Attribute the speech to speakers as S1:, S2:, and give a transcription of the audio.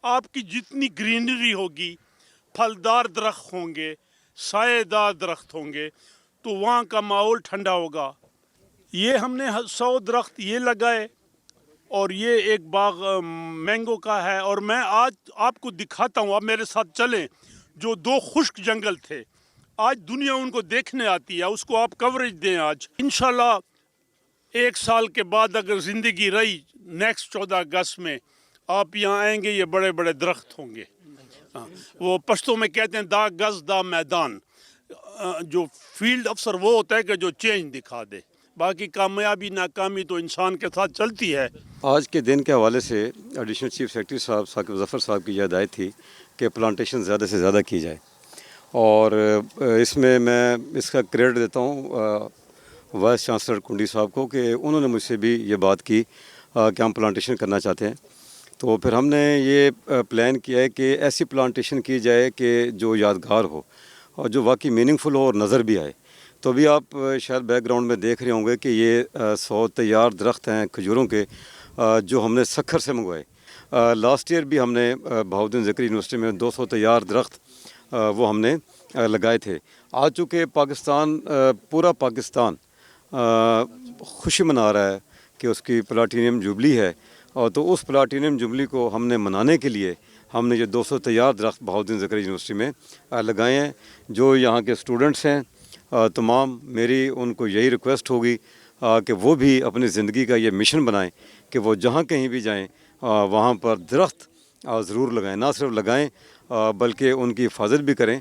S1: آپ کی جتنی گرینری ہوگی، پھلدار درخت ہوں گے، سائے دار درخت ہوں گے، تو وہاں کا ماحول ٹھنڈا ہوگا۔ یہ ہم نے 100 درخت یہ لگائے، اور یہ ایک باغ مینگو کا ہے، اور میں آج آپ کو دکھاتا ہوں، آپ میرے ساتھ چلیں۔ جو 2 خشک جنگل تھے، آج دنیا ان کو دیکھنے آتی ہے، اس کو آپ کوریج دیں آج۔ انشاءاللہ 1 سال کے بعد اگر زندگی رہی، نیکسٹ 14 اگست میں آپ یہاں آئیں گے، یہ بڑے بڑے درخت ہوں گے۔ وہ پشتوں میں کہتے ہیں دا گز دا میدان۔ جو فیلڈ افسر وہ ہوتا ہے کہ جو چینج دکھا دے، باقی کامیابی ناکامی تو انسان کے ساتھ چلتی ہے۔
S2: آج کے دن کے حوالے سے ایڈیشنل چیف سیکرٹری صاحب ثاقب ظفر صاحب کی یہ ہدایت تھی کہ پلانٹیشن زیادہ سے زیادہ کی جائے، اور اس میں اس کا کریڈٹ دیتا ہوں وائس چانسلر کنڈی صاحب کو کہ انہوں نے مجھ سے بھی یہ بات کی کہ ہم پلانٹیشن کرنا چاہتے ہیں۔ تو پھر ہم نے یہ پلان کیا ہے کہ ایسی پلانٹیشن کی جائے کہ جو یادگار ہو اور جو واقعی میننگ فل ہو اور نظر بھی آئے۔ تو ابھی آپ شاید بیک گراؤنڈ میں دیکھ رہے ہوں گے کہ یہ 100 تیار درخت ہیں کھجوروں کے، جو ہم نے سکھر سے منگوائے۔ لاسٹ ایئر بھی ہم نے بہاؤالدین ذکری یونیورسٹی میں 200 تیار درخت وہ ہم نے لگائے تھے۔ آج چونکہ پاکستان پورا پاکستان خوشی منا رہا ہے کہ اس کی پلاٹینیم جوبلی ہے، اور تو اس پلاٹینیم جوبلی کو ہم نے منانے کے لیے ہم نے یہ 200 تیار درخت بہاؤالدین ذکری یونیورسٹی میں لگائے ہیں۔ جو یہاں کے اسٹوڈنٹس ہیں تمام، میری ان کو یہی ریکویسٹ ہوگی کہ وہ بھی اپنی زندگی کا یہ مشن بنائیں کہ وہ جہاں کہیں بھی جائیں وہاں پر درخت ضرور لگائیں، نہ صرف لگائیں بلکہ ان کی حفاظت بھی کریں۔